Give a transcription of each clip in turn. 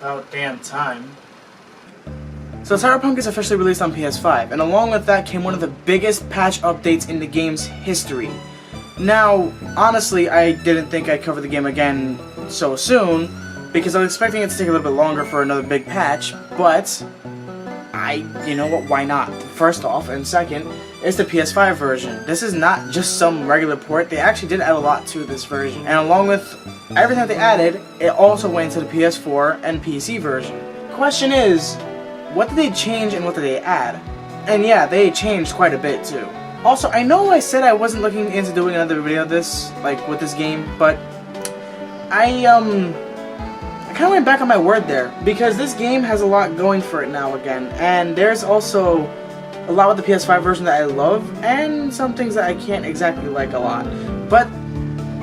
About damn time. So Cyberpunk is officially released on PS5, and along with that came one of the biggest patch updates in the game's history. Now, honestly, I didn't think I'd cover the game again so soon, because I was expecting it to take a little bit longer for another big patch, but you know what, why not? First off, and second, it's the PS5 version. This is not just some regular port, they actually did add a lot to this version, and along with everything that they added, it also went into the PS4 and PC version. Question is, what did they change and what did they add? And yeah, they changed quite a bit too. Also, I know I said I wasn't looking into doing another video of this, like with this game, but I kind of went back on my word there, because this game has a lot going for it now again, and there's also a lot with the PS5 version that I love, and some things that I can't exactly like a lot. But,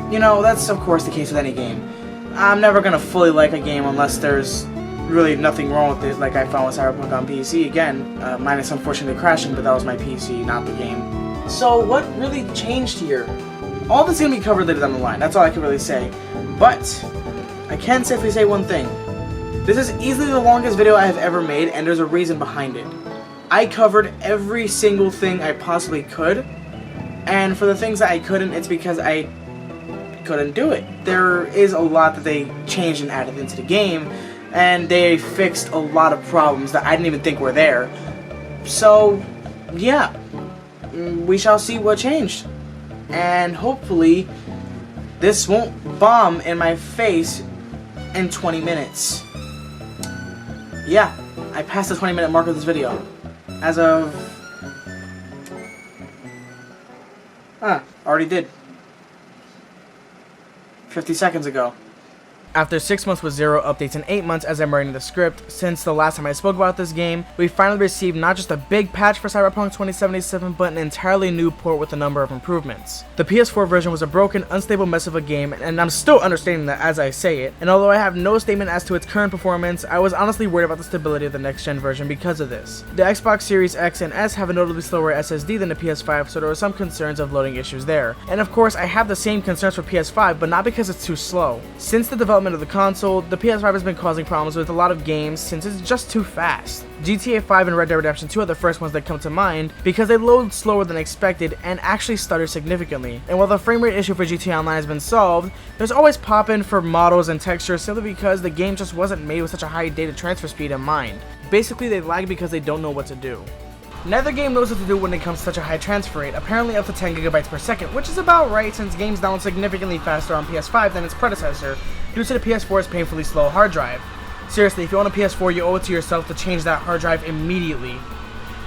you know, that's of course the case with any game. I'm never gonna fully like a game unless there's really nothing wrong with it, like I found with Cyberpunk on PC again, minus unfortunately crashing, but that was my PC, not the game. So what really changed here? All this is going to be covered later down the line, that's all I can really say. But I can safely say one thing. This is easily the longest video I have ever made, and there's a reason behind it. I covered every single thing I possibly could, and for the things that I couldn't, it's because I couldn't do it. There is a lot that they changed and added into the game, and they fixed a lot of problems that I didn't even think were there. So, yeah, we shall see what changed. And hopefully, this won't bomb in my face in 20 minutes. Yeah, I passed the 20-minute mark of this video. As of... already did. 50 seconds ago. After 6 months with 0 updates and 8 months as I'm writing the script, since the last time I spoke about this game, we finally received not just a big patch for Cyberpunk 2077, but an entirely new port with a number of improvements. The PS4 version was a broken, unstable mess of a game, and I'm still understanding that as I say it, and although I have no statement as to its current performance, I was honestly worried about the stability of the next-gen version because of this. The Xbox Series X and S have a notably slower SSD than the PS5, so there were some concerns of loading issues there. And of course, I have the same concerns for PS5, but not because it's too slow. Since the development of the console, the PS5 has been causing problems with a lot of games since it's just too fast. GTA 5 and Red Dead Redemption 2 are the first ones that come to mind because they load slower than expected and actually stutter significantly. And while the frame rate issue for GTA Online has been solved, there's always pop-in for models and textures simply because the game just wasn't made with such a high data transfer speed in mind. Basically, they lag because they don't know what to do. Neither game knows what to do when it comes to such a high transfer rate, apparently up to 10 GB per second, which is about right since games download significantly faster on PS5 than its predecessor, due to the PS4's painfully slow hard drive. Seriously, if you own a PS4, you owe it to yourself to change that hard drive immediately.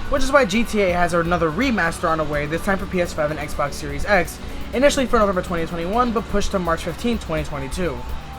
Which is why GTA has another remaster on the way, this time for PS5 and Xbox Series X, initially for November 2021, but pushed to March 15, 2022.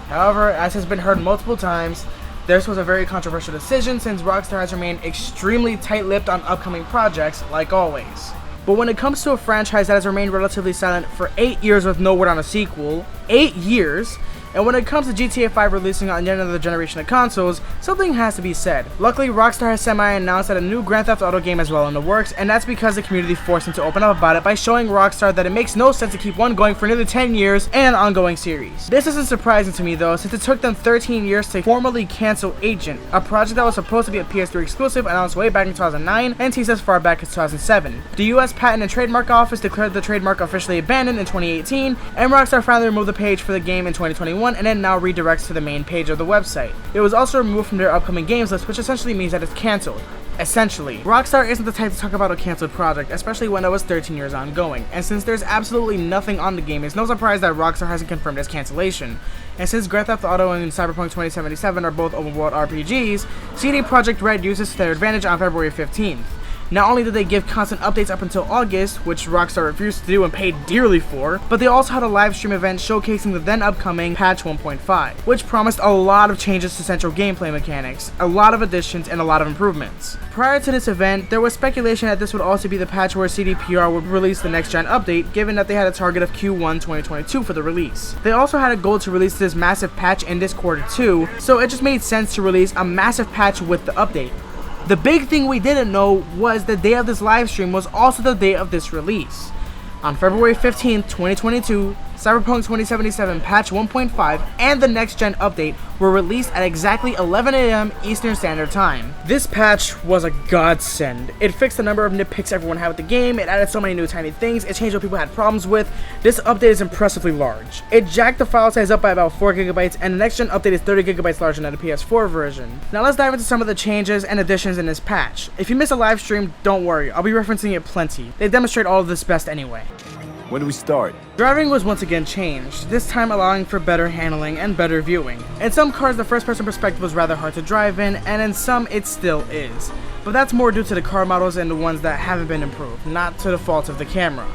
However, as has been heard multiple times, this was a very controversial decision since Rockstar has remained extremely tight-lipped on upcoming projects, like always. But when it comes to a franchise that has remained relatively silent for 8 years with no word on a sequel, 8 years, and when it comes to GTA 5 releasing on yet another generation of consoles, something has to be said. Luckily, Rockstar has semi-announced that a new Grand Theft Auto game is well in the works, and that's because the community forced them to open up about it by showing Rockstar that it makes no sense to keep one going for nearly 10 years and an ongoing series. This isn't surprising to me though, since it took them 13 years to formally cancel Agent, a project that was supposed to be a PS3 exclusive announced way back in 2009 and teased as far back as 2007. The US Patent and Trademark Office declared the trademark officially abandoned in 2018, and Rockstar finally removed the page for the game in 2021 and then now redirects to the main page of the website. It was also removed from their upcoming games list, which essentially means that it's cancelled. Essentially, Rockstar isn't the type to talk about a cancelled project, especially when it was 13 years ongoing, and since there's absolutely nothing on the game, it's no surprise that Rockstar hasn't confirmed its cancellation. And since Grand Theft Auto and Cyberpunk 2077 are both open world RPGs, CD Projekt Red used this to their advantage on February 15th. Not only did they give constant updates up until August, which Rockstar refused to do and paid dearly for, but they also had a live stream event showcasing the then upcoming patch 1.5, which promised a lot of changes to central gameplay mechanics, a lot of additions, and a lot of improvements. Prior to this event, there was speculation that this would also be the patch where CDPR would release the next gen update, given that they had a target of Q1 2022 for the release. They also had a goal to release this massive patch in this quarter too, so it just made sense to release a massive patch with the update. The big thing we didn't know was the day of this live stream was also the day of this release. On February 15th, 2022, Cyberpunk 2077 patch 1.5 and the next gen update were released at exactly 11 AM Eastern Standard Time. This patch was a godsend. It fixed the number of nitpicks everyone had with the game, it added so many new tiny things, it changed what people had problems with. This update is impressively large. It jacked the file size up by about 4 GB, and the next gen update is 30 GB larger than the PS4 version. Now let's dive into some of the changes and additions in this patch. If you missed a live stream, don't worry, I'll be referencing it plenty. They demonstrate all of this best anyway. When do we start? Driving was once again changed, this time allowing for better handling and better viewing. In some cars, the first-person perspective was rather hard to drive in, and in some it still is. But that's more due to the car models and the ones that haven't been improved, not to the fault of the camera.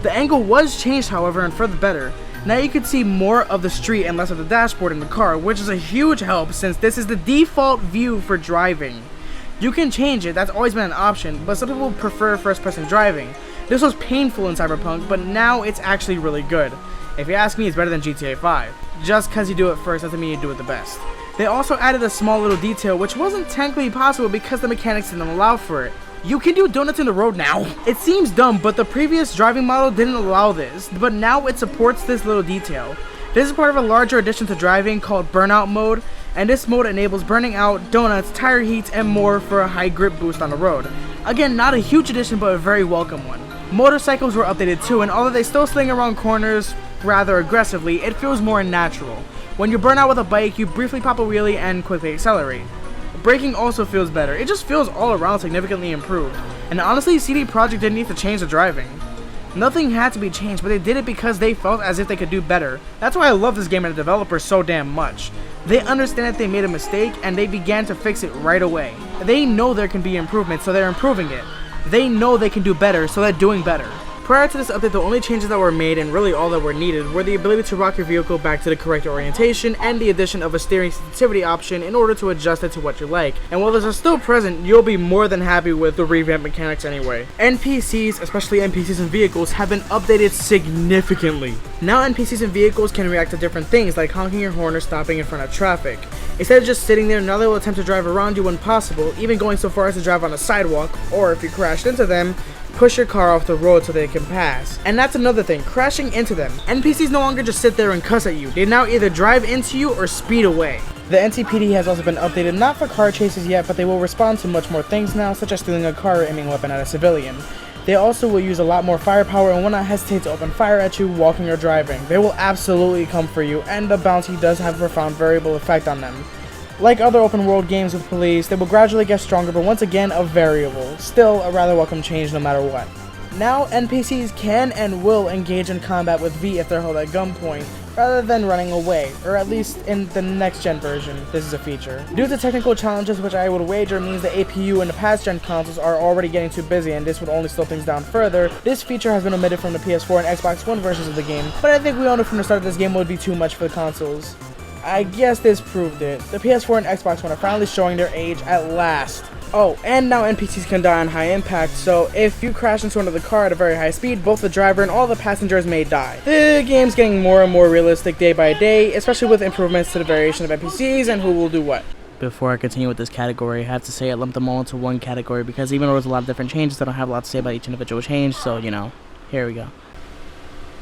The angle was changed, however, and for the better. Now you can see more of the street and less of the dashboard in the car, which is a huge help since this is the default view for driving. You can change it, that's always been an option, but some people prefer first-person driving. This was painful in Cyberpunk, but now it's actually really good. If you ask me, it's better than GTA 5. Just cause you do it first doesn't mean you do it the best. They also added a small little detail which wasn't technically possible because the mechanics didn't allow for it. You can do donuts in the road now. It seems dumb, but the previous driving model didn't allow this, but now it supports this little detail. This is part of a larger addition to driving called Burnout Mode, and this mode enables burning out, donuts, tire heats, and more for a high grip boost on the road. Again, not a huge addition, but a very welcome one. Motorcycles were updated too, and although they still sling around corners rather aggressively, it feels more natural. When you burn out with a bike, you briefly pop a wheelie and quickly accelerate. Braking also feels better, it just feels all around significantly improved. And honestly, CD Projekt didn't need to change the driving. Nothing had to be changed, but they did it because they felt as if they could do better. That's why I love this game and the developers so damn much. They understand that they made a mistake, and they began to fix it right away. They know there can be improvements, so they're improving it. They know they can do better, so they're doing better. Prior to this update, the only changes that were made, and really all that were needed, were the ability to rock your vehicle back to the correct orientation, and the addition of a steering sensitivity option in order to adjust it to what you like. And while those are still present, you'll be more than happy with the revamped mechanics anyway. NPCs, especially NPCs in vehicles, have been updated significantly. Now NPCs in vehicles can react to different things, like honking your horn or stopping in front of traffic. Instead of just sitting there, now they will attempt to drive around you when possible, even going so far as to drive on a sidewalk, or if you crashed into them, push your car off the road so they can pass. And that's another thing, crashing into them. NPCs no longer just sit there and cuss at you, they now either drive into you or speed away. The NCPD has also been updated, not for car chases yet, but they will respond to much more things now, such as stealing a car or aiming a weapon at a civilian. They also will use a lot more firepower and will not hesitate to open fire at you walking or driving. They will absolutely come for you, and the bounty does have a profound variable effect on them. Like other open world games with police, they will gradually get stronger, but once again a variable. Still a rather welcome change no matter what. Now NPCs can and will engage in combat with V if they're held at gunpoint, rather than running away, or at least in the next gen version, this is a feature. Due to technical challenges, which I would wager means the APU and the past gen consoles are already getting too busy and this would only slow things down further, this feature has been omitted from the PS4 and Xbox One versions of the game, but I think we all knew from the start that this game would be too much for the consoles. I guess this proved it. The PS4 and Xbox One are finally showing their age at last. Oh, and now NPCs can die on high impact, so if you crash into another car at a very high speed, both the driver and all the passengers may die. The game's getting more and more realistic day by day, especially with improvements to the variation of NPCs and who will do what. Before I continue with this category, I have to say I lumped them all into one category because even though there's a lot of different changes, I don't have a lot to say about each individual change, so you know, here we go.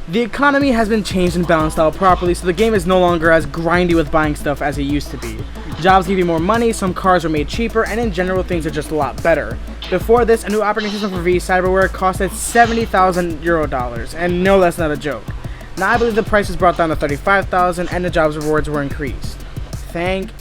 The economy has been changed and balanced out properly, so the game is no longer as grindy with buying stuff as it used to be. Jobs give you more money, some cars are made cheaper, and in general things are just a lot better. Before this, a new operating system for V Cyberware costed €70,000, and no, that's not a joke. Now I believe the price was brought down to $35,000 and the jobs rewards were increased. Thank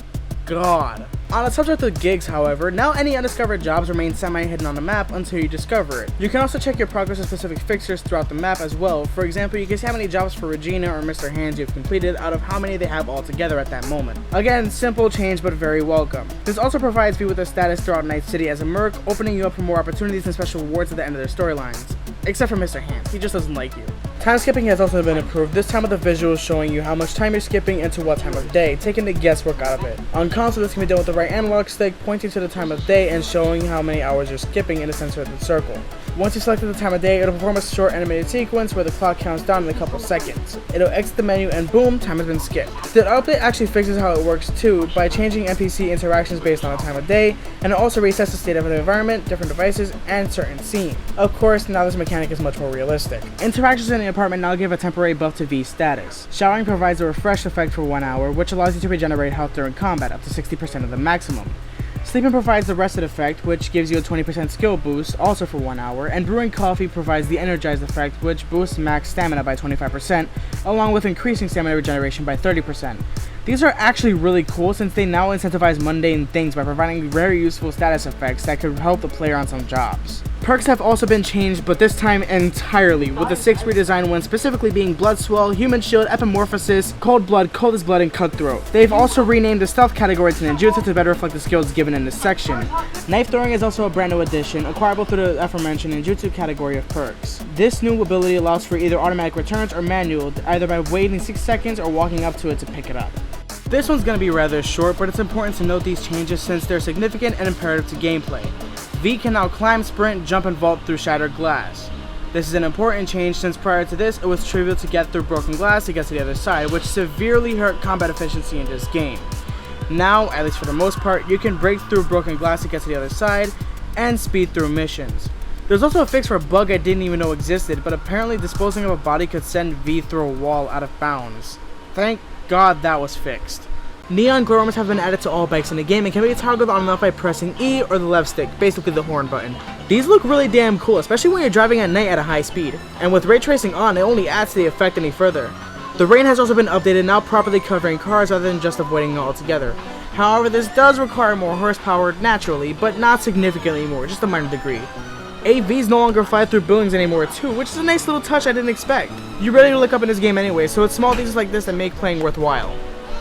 God. On the subject of gigs, however, now any undiscovered jobs remain semi-hidden on the map until you discover it. You can also check your progress of specific fixtures throughout the map as well. For example, you can see how many jobs for Regina or Mr. Hands you've completed out of how many they have altogether at that moment. Again, simple change but very welcome. This also provides you with a status throughout Night City as a merc, opening you up for more opportunities and special rewards at the end of their storylines. Except for Mr. Hands, he just doesn't like you. Time skipping has also been improved, this time with the visuals showing you how much time you're skipping and to what time of day, taking the guesswork out of it. On console, this can be done with the right analog stick, pointing to the time of day and showing how many hours you're skipping in a sense-within circle. Once you selected the time of day, it'll perform a short animated sequence where the clock counts down in a couple seconds. It'll exit the menu and boom, time has been skipped. The update actually fixes how it works too by changing NPC interactions based on the time of day, and it also resets the state of the environment, different devices, and certain scenes. Of course, now this mechanic is much more realistic. Interactions in the apartment now give a temporary buff to V status. Showering provides a refresh effect for 1 hour, which allows you to regenerate health during combat up to 60% of the maximum. Sleeping provides the rested effect, which gives you a 20% skill boost, also for 1 hour, and brewing coffee provides the energized effect, which boosts max stamina by 25%, along with increasing stamina regeneration by 30%. These are actually really cool since they now incentivize mundane things by providing very useful status effects that could help the player on some jobs. Perks have also been changed, but this time entirely, with the 6 redesigned ones specifically being Blood Swell, Human Shield, Epimorphosis, Cold Blood, Coldest Blood, and Cutthroat. They've also renamed the stealth category to Ninjutsu to better reflect the skills given in this section. Knife Throwing is also a brand new addition, acquirable through the aforementioned Ninjutsu category of perks. This new ability allows for either automatic returns or manual, either by waiting 6 seconds or walking up to it to pick it up. This one's going to be rather short, but it's important to note these changes since they're significant and imperative to gameplay. V can now climb, sprint, jump, and vault through shattered glass. This is an important change since prior to this, it was trivial to get through broken glass to get to the other side, which severely hurt combat efficiency in this game. Now, at least for the most part, you can break through broken glass to get to the other side, and speed through missions. There's also a fix for a bug I didn't even know existed, but apparently disposing of a body could send V through a wall out of bounds. Thank God that was fixed. Neon glow armors have been added to all bikes in the game and can be toggled on and off by pressing E or the left stick, basically the horn button. These look really damn cool, especially when you're driving at night at a high speed. And with ray tracing on, it only adds to the effect any further. The rain has also been updated, now properly covering cars rather than just avoiding it altogether. However, this does require more horsepower naturally, but not significantly more, just a minor degree. AVs no longer fly through buildings anymore too, which is a nice little touch I didn't expect. You rarely look up in this game anyway, so it's small things like this that make playing worthwhile.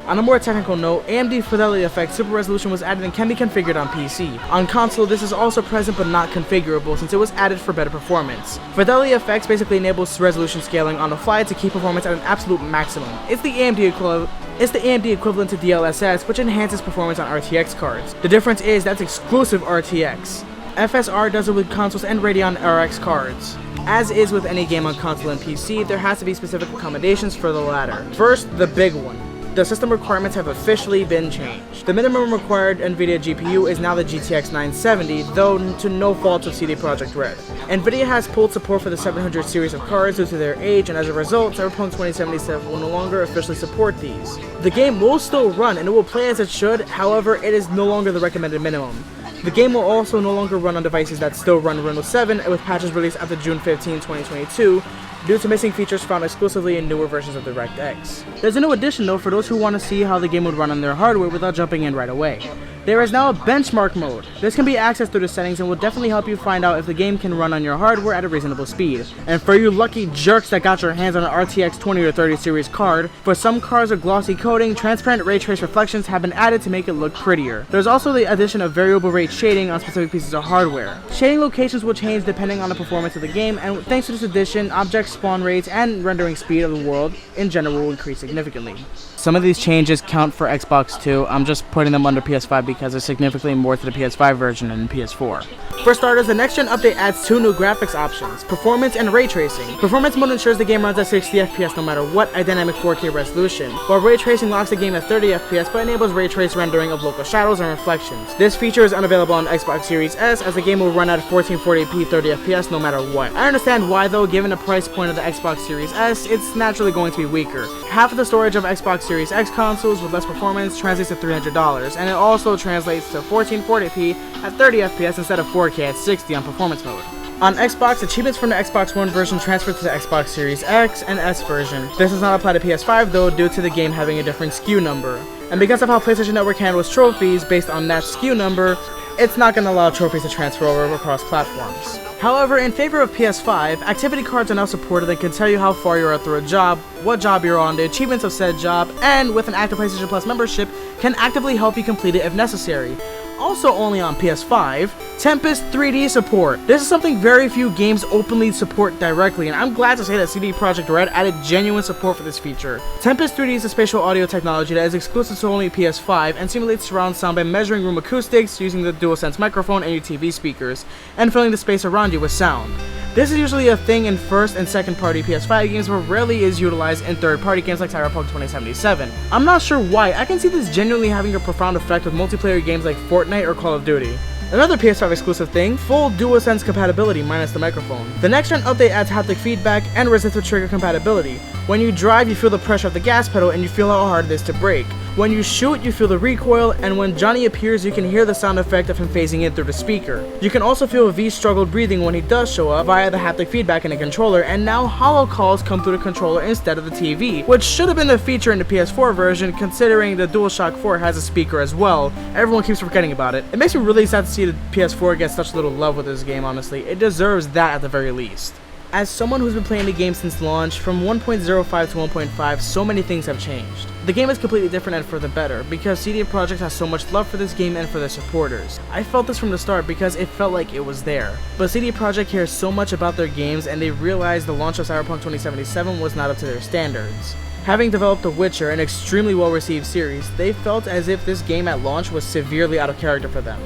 On a more technical note, AMD Fidelity Effect Super Resolution was added and can be configured on PC. On console, this is also present but not configurable since it was added for better performance. Fidelity Effects basically enables resolution scaling on the fly to keep performance at an absolute maximum. It's the AMD equivalent to DLSS, which enhances performance on RTX cards. The difference is that's exclusive RTX. FSR does it with consoles and Radeon RX cards. As is with any game on console and PC, there has to be specific accommodations for the latter. First, the big one. The system requirements have officially been changed. The minimum required NVIDIA GPU is now the GTX 970, though to no fault of CD Projekt Red. NVIDIA has pulled support for the 700 series of cards due to their age, and as a result, Cyberpunk 2077 will no longer officially support these. The game will still run, and it will play as it should, however, it is no longer the recommended minimum. The game will also no longer run on devices that still run Windows 7, with patches released after June 15, 2022, due to missing features found exclusively in newer versions of DirectX. There's a new addition though for those who want to see how the game would run on their hardware without jumping in right away. There is now a benchmark mode. This can be accessed through the settings and will definitely help you find out if the game can run on your hardware at a reasonable speed. And for you lucky jerks that got your hands on an RTX 20 or 30 series card, for some cards with glossy coating, transparent ray trace reflections have been added to make it look prettier. There's also the addition of variable rate shading on specific pieces of hardware. Shading locations will change depending on the performance of the game, and thanks to this addition, object spawn rates and rendering speed of the world in general will increase significantly. Some of these changes count for Xbox too. I'm just putting them under PS5 because there's significantly more to the PS5 version than PS4. For starters, the next gen update adds 2 new graphics options, performance and ray tracing. Performance mode ensures the game runs at 60 FPS no matter what at dynamic 4K resolution, while ray tracing locks the game at 30 FPS but enables ray trace rendering of local shadows and reflections. This feature is unavailable on Xbox Series S as the game will run at 1440p 30 FPS no matter what. I understand why though, given the price point of the Xbox Series S, it's naturally going to be weaker. Half of the storage of Xbox Series X consoles with less performance translates to $300, and it also translates to 1440p at 30 FPS instead of 4K at 60 on performance mode. On Xbox, achievements from the Xbox One version transfer to the Xbox Series X and S version. This does not apply to PS5 though, due to the game having a different SKU number. And because of how PlayStation Network handles trophies based on that SKU number, it's not going to allow trophies to transfer over across platforms. However, in favor of PS5, activity cards are now supported that can tell you how far you are through a job, what job you're on, the achievements of said job, and with an active PlayStation Plus membership, can actively help you complete it if necessary. Also only on PS5, Tempest 3D support. This is something very few games openly support directly, and I'm glad to say that CD Projekt Red added genuine support for this feature. Tempest 3D is a spatial audio technology that is exclusive to only PS5 and simulates surround sound by measuring room acoustics using the DualSense microphone and your TV speakers, and filling the space around you with sound. This is usually a thing in first and second party PS5 games, but rarely is utilized in third party games like Cyberpunk 2077. I'm not sure why, I can see this genuinely having a profound effect with multiplayer games like Fortnite or Call of Duty. Another PS5 exclusive thing, full DualSense compatibility minus the microphone. The next gen update adds haptic feedback and resistive trigger compatibility. When you drive, you feel the pressure of the gas pedal and you feel how hard it is to brake. When you shoot, you feel the recoil, and when Johnny appears, you can hear the sound effect of him phasing in through the speaker. You can also feel V's struggled breathing when he does show up via the haptic feedback in the controller, and now hollow calls come through the controller instead of the TV, which should have been the feature in the PS4 version considering the DualShock 4 has a speaker as well. Everyone keeps forgetting about it. It makes me really sad to see the PS4 get such little love with this game, honestly. It deserves that at the very least. As someone who's been playing the game since launch, from 1.05 to 1.5, so many things have changed. The game is completely different and for the better, because CD Projekt has so much love for this game and for their supporters. I felt this from the start because it felt like it was there. But CD Projekt cares so much about their games and they realized the launch of Cyberpunk 2077 was not up to their standards. Having developed The Witcher, an extremely well-received series, they felt as if this game at launch was severely out of character for them.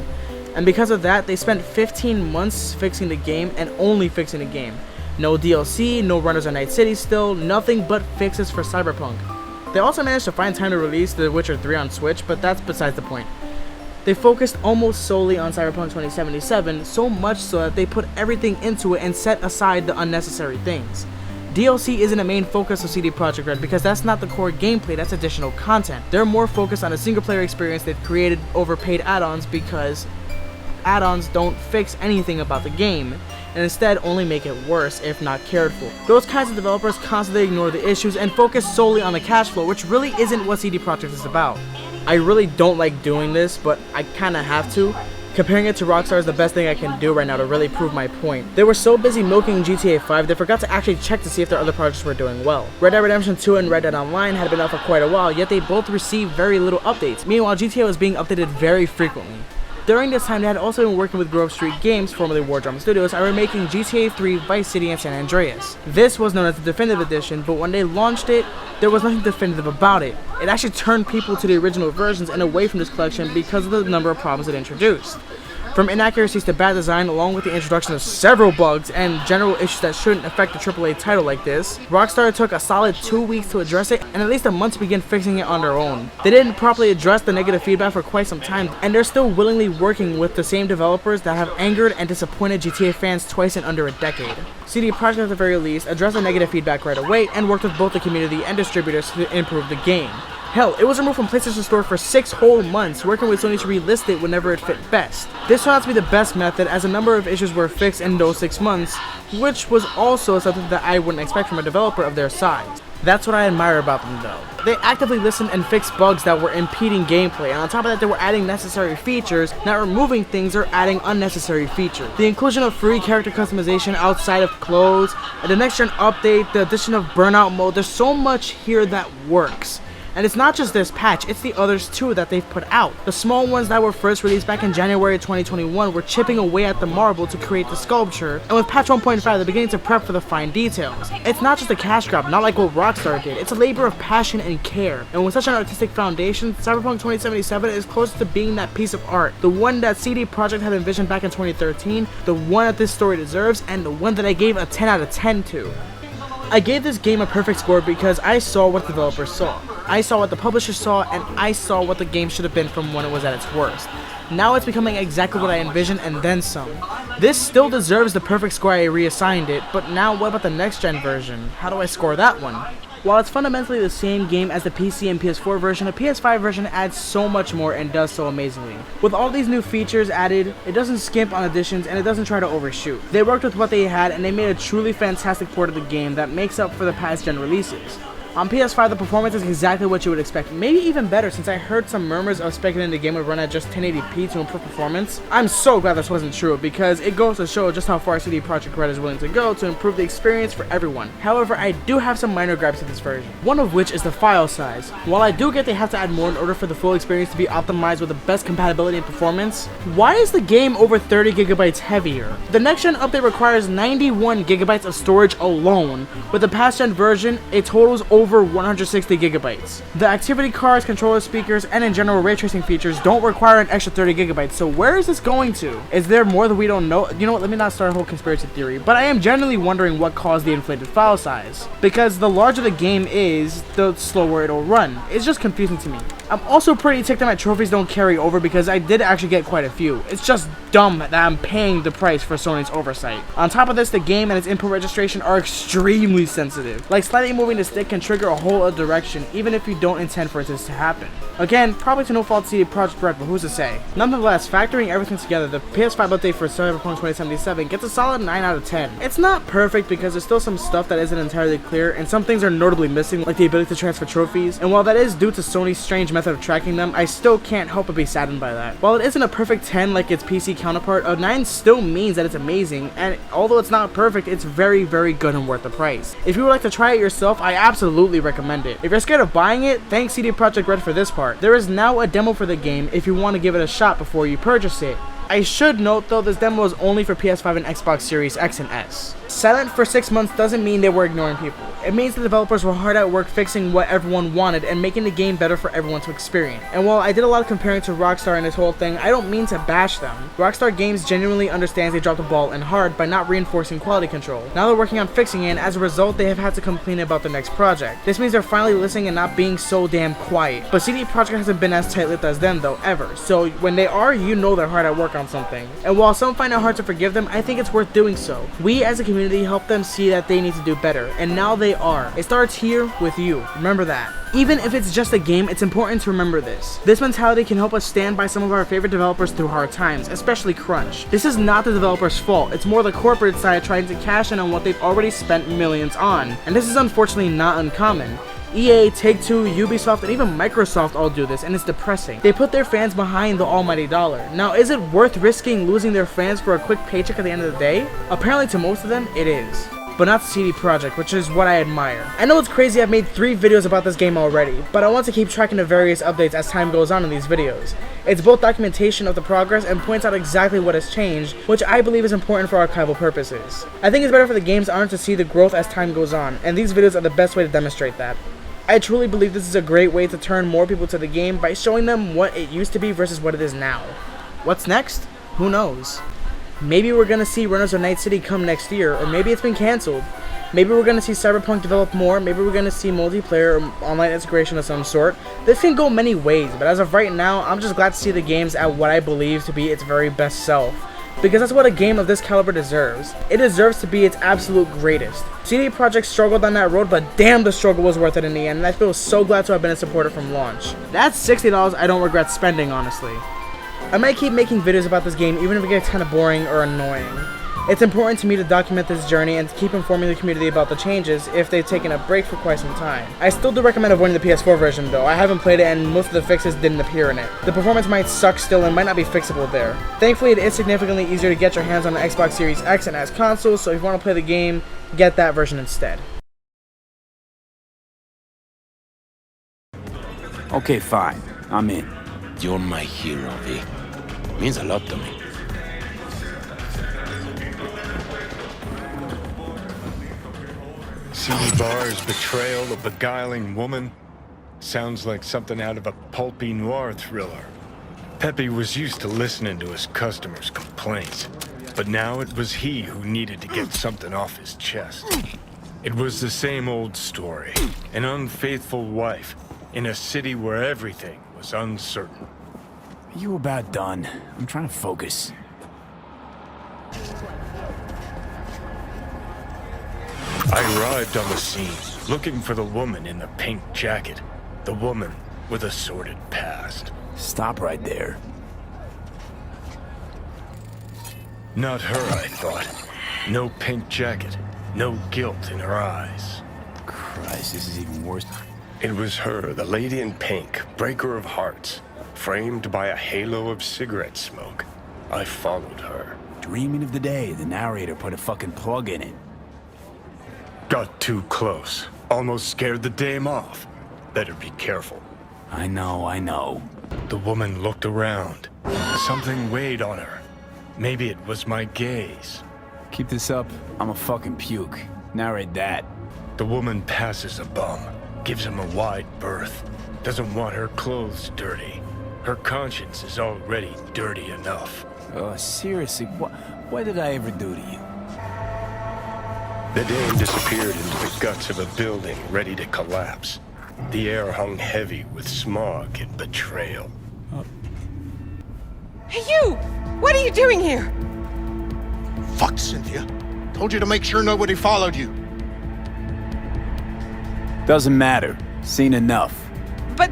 And because of that, they spent 15 months fixing the game and only fixing the game. No DLC, no runners on Night City still, nothing but fixes for Cyberpunk. They also managed to find time to release The Witcher 3 on Switch, but that's besides the point. They focused almost solely on Cyberpunk 2077, so much so that they put everything into it and set aside the unnecessary things. DLC isn't a main focus of CD Projekt Red because that's not the core gameplay, that's additional content. They're more focused on a single player experience they've created over paid add-ons because add-ons don't fix anything about the game, and instead only make it worse if not cared for. Those kinds of developers constantly ignore the issues and focus solely on the cash flow, which really isn't what CD Projekt is about. I really don't like doing this, but I kinda have to. Comparing it to Rockstar is the best thing I can do right now to really prove my point. They were so busy milking GTA 5, they forgot to actually check to see if their other projects were doing well. Red Dead Redemption 2 and Red Dead Online had been out for quite a while, yet they both received very little updates. Meanwhile, GTA was being updated very frequently. During this time, they had also been working with Grove Street Games, formerly War Drum Studios, and were making GTA 3, Vice City, and San Andreas. This was known as the Definitive Edition, but when they launched it, there was nothing definitive about it. It actually turned people to the original versions and away from this collection because of the number of problems it introduced. From inaccuracies to bad design, along with the introduction of several bugs and general issues that shouldn't affect a AAA title like this, Rockstar took a solid 2 weeks to address it and at least a month to begin fixing it on their own. They didn't properly address the negative feedback for quite some time, and they're still willingly working with the same developers that have angered and disappointed GTA fans twice in under a decade. CD Projekt at the very least addressed the negative feedback right away and worked with both the community and distributors to improve the game. Hell, it was removed from PlayStation Store for 6 whole months, working with Sony to relist it whenever it fit best. This turned out to be the best method as a number of issues were fixed in those 6 months, which was also something that I wouldn't expect from a developer of their size. That's what I admire about them though. They actively listened and fixed bugs that were impeding gameplay, and on top of that they were adding necessary features, not removing things or adding unnecessary features. The inclusion of free character customization outside of clothes, the next gen update, the addition of burnout mode, there's so much here that works. And it's not just this patch, it's the others too that they've put out. The small ones that were first released back in January 2021 were chipping away at the marble to create the sculpture, and with patch 1.5 they're beginning to prep for the fine details. It's not just a cash grab, not like what Rockstar did, it's a labor of passion and care. And with such an artistic foundation, Cyberpunk 2077 is close to being that piece of art. The one that CD Projekt had envisioned back in 2013, the one that this story deserves, and the one that I gave a 10 out of 10 to. I gave this game a perfect score because I saw what the developers saw. I saw what the publisher saw, and I saw what the game should have been from when it was at its worst. Now it's becoming exactly what I envisioned and then some. This still deserves the perfect score I reassigned it, but now what about the next gen version? How do I score that one? While it's fundamentally the same game as the PC and PS4 version, the PS5 version adds so much more and does so amazingly. With all these new features added, it doesn't skimp on additions and it doesn't try to overshoot. They worked with what they had and they made a truly fantastic port of the game that makes up for the past gen releases. On PS5, the performance is exactly what you would expect, maybe even better since I heard some murmurs of speculating the game would run at just 1080p to improve performance. I'm so glad this wasn't true because it goes to show just how far CD Projekt Red is willing to go to improve the experience for everyone. However, I do have some minor gripes with this version, one of which is the file size. While I do get they have to add more in order for the full experience to be optimized with the best compatibility and performance, why is the game over 30 gigabytes heavier? The next gen update requires 91 gigabytes of storage alone. With the past gen version, it totals over 160 gigabytes. The activity cards, controller speakers, and in general ray tracing features don't require an extra 30 gigabytes, so where is this going to? Is there more that we don't know? You know what, let me not start a whole conspiracy theory, but I am genuinely wondering what caused the inflated file size. Because the larger the game is, the slower it'll run. It's just confusing to me. I'm also pretty ticked that my trophies don't carry over because I did actually get quite a few. It's just dumb that I'm paying the price for Sony's oversight. On top of this, the game and its input registration are extremely sensitive. Like slightly moving the stick can trigger a whole other direction even if you don't intend for this to happen. Again, probably to no fault to CD Projekt Red, but who's to say? Nonetheless, factoring everything together, the PS5 update for Cyberpunk 2077 gets a solid 9 out of 10. It's not perfect because there's still some stuff that isn't entirely clear and some things are notably missing, like the ability to transfer trophies, and while that is due to Sony's strange method of tracking them, I still can't help but be saddened by that. While it isn't a perfect 10 like its PC counterpart, a 9 still means that it's amazing, and although it's not perfect, it's very, very good and worth the price. If you would like to try it yourself, I absolutely recommend it. If you're scared of buying it, thanks CD Projekt Red for this part. There is now a demo for the game if you want to give it a shot before you purchase it. I should note though, this demo is only for PS5 and Xbox Series X and S. Silent for 6 months doesn't mean they were ignoring people. It means the developers were hard at work fixing what everyone wanted and making the game better for everyone to experience. And while I did a lot of comparing to Rockstar and this whole thing, I don't mean to bash them. Rockstar Games genuinely understands they dropped the ball and hard by not reinforcing quality control. Now they're working on fixing it, and as a result they have had to complain about the next project. This means they're finally listening and not being so damn quiet. But CD Projekt hasn't been as tight-lipped as them though, ever. So when they are, you know they're hard at work on something. And while some find it hard to forgive them, I think it's worth doing so. We as a community help them see that they need to do better, and now they are. It starts here with you. Remember that. Even if it's just a game, it's important to remember this. This mentality can help us stand by some of our favorite developers through hard times, especially crunch. This is not the developer's fault, it's more the corporate side trying to cash in on what they've already spent millions on. And this is unfortunately not uncommon. EA, Take-Two, Ubisoft, and even Microsoft all do this, and it's depressing. They put their fans behind the almighty dollar. Now, is it worth risking losing their fans for a quick paycheck at the end of the day? Apparently to most of them, it is. But not to CD Projekt, which is what I admire. I know it's crazy I've made 3 videos about this game already, but I want to keep tracking the various updates as time goes on in these videos. It's both documentation of the progress and points out exactly what has changed, which I believe is important for archival purposes. I think it's better for the game's owner to see the growth as time goes on, and these videos are the best way to demonstrate that. I truly believe this is a great way to turn more people to the game by showing them what it used to be versus what it is now. What's next? Who knows? Maybe we're gonna see Runners of Night City come next year, or maybe it's been cancelled. Maybe we're gonna see Cyberpunk develop more, maybe we're gonna see multiplayer or online integration of some sort. This can go many ways, but as of right now, I'm just glad to see the games at what I believe to be its very best self. Because that's what a game of this caliber deserves. It deserves to be its absolute greatest. CD Projekt struggled on that road, but damn, the struggle was worth it in the end, and I feel so glad to have been a supporter from launch. That's $60 I don't regret spending, honestly. I might keep making videos about this game even if it gets kind of boring or annoying. It's important to me to document this journey and to keep informing the community about the changes if they've taken a break for quite some time. I still do recommend avoiding the PS4 version though. I haven't played it and most of the fixes didn't appear in it. The performance might suck still and might not be fixable there. Thankfully it is significantly easier to get your hands on the Xbox Series X and S consoles, so if you want to play the game, get that version instead. Okay, fine. I'm in. You're my hero, V. Means a lot to me. C. Barr's betrayal of beguiling woman sounds like something out of a pulpy noir thriller. Pepe was used to listening to his customers' complaints, but now it was he who needed to get something off his chest. It was the same old story. An unfaithful wife in a city where everything was uncertain. Are you about done? I'm trying to focus. I arrived on the scene, looking for the woman in the pink jacket. The woman with a sordid past. Stop right there. Not her, I thought. No pink jacket, no guilt in her eyes. Christ, this is even worse. It was her, the lady in pink, breaker of hearts, framed by a halo of cigarette smoke. I followed her. Dreaming of the day the narrator put a fucking plug in it. Got too close. Almost scared the dame off. Better be careful. I know. The woman looked around. Something weighed on her. Maybe it was my gaze. Keep this up, I'm a fucking puke. Narrate that. The woman passes a bum, gives him a wide berth. Doesn't want her clothes dirty. Her conscience is already dirty enough. Seriously, what did I ever do to you? The dame disappeared into the guts of a building ready to collapse. The air hung heavy with smog and betrayal. Hey, you! What are you doing here? Fuck, Cynthia. Told you to make sure nobody followed you. Doesn't matter. Seen enough. But,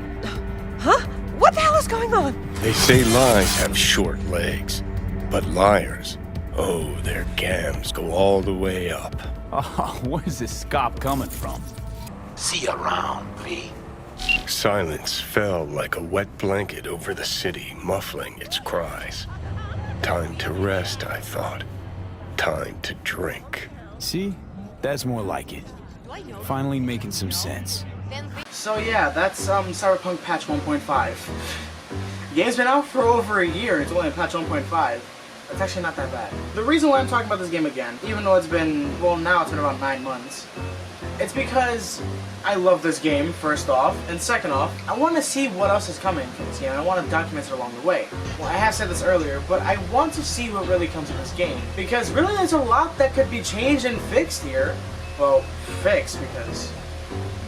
huh? What the hell is going on? They say lies have short legs, but liars, oh, their gams go all the way up. Oh, where's this scop coming from? See you around, V. Silence fell like a wet blanket over the city, muffling its cries. Time to rest, I thought. Time to drink. See? That's more like it. Finally making some sense. So yeah, that's Cyberpunk patch 1.5. The game's been out for over a year. It's only patch 1.5. It's actually not that bad. The reason why I'm talking about this game again, even though it's been, well, now it's been about 9 months, it's because I love this game, first off, and second off, I want to see what else is coming from this game, and I want to document it along the way. Well, I have said this earlier, but I want to see what really comes of this game, because really there's a lot that could be changed and fixed here. Well, fixed, because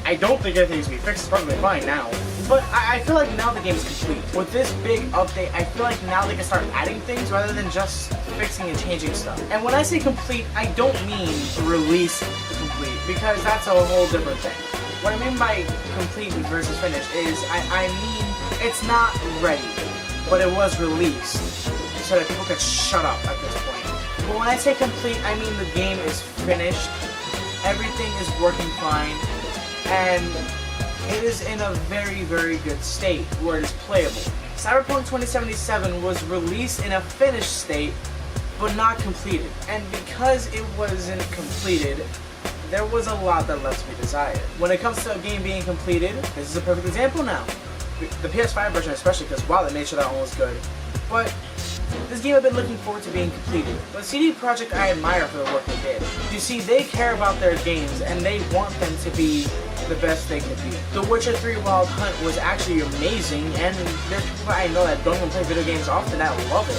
I don't think everything needs to be fixed. It's perfectly fine now. But I feel like now the game is complete. With this big update, I feel like now they can start adding things rather than just fixing and changing stuff. And when I say complete, I don't mean release complete, because that's a whole different thing. What I mean by complete versus finished is, I mean it's not ready, but it was released so that people could shut up at this point. But when I say complete, I mean the game is finished, everything is working fine, and it is in a very, very good state where it is playable. Cyberpunk 2077 was released in a finished state, but not completed. And because it wasn't completed, there was a lot that left to be desired. When it comes to a game being completed, this is a perfect example now. The PS5 version especially, because wow, they made sure that one was good. But this game I've been looking forward to being completed. But CD Projekt I admire for the work they did. You see, they care about their games and they want them to be the best they can be. The Witcher 3 Wild Hunt was actually amazing, and there's people I know that don't even play video games often that love it.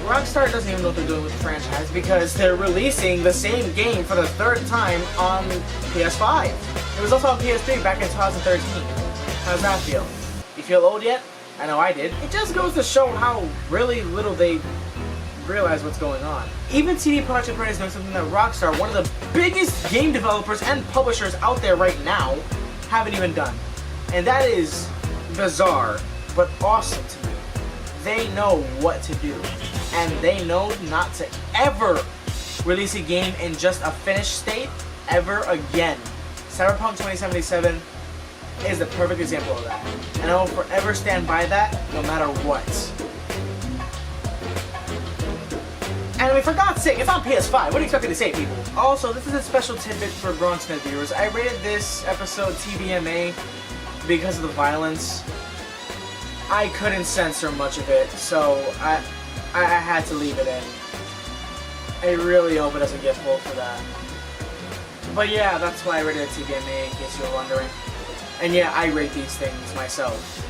Rockstar doesn't even know what they're doing with the franchise because they're releasing the same game for the 3rd time on PS5. It was also on PS3 back in 2013. How's that feel? You feel old yet? I know I did. It just goes to show how really little they realize what's going on. Even CD Projekt Red is doing something that Rockstar, one of the biggest game developers and publishers out there right now, haven't even done. And that is bizarre, but awesome to me. They know what to do. And they know not to ever release a game in just a finished state ever again. Cyberpunk 2077 is the perfect example of that. And I will forever stand by that, no matter what. And I mean, for God's sake, it's on PS5. What do you expect me to say, people? Also, this is a special tidbit for Bronzesmith viewers. I rated this episode TVMA because of the violence. I couldn't censor much of it, so I had to leave it in. I really hope it doesn't get pulled for that. But yeah, that's why I rated it TVMA, in case you were wondering. And yeah, I rate these things myself.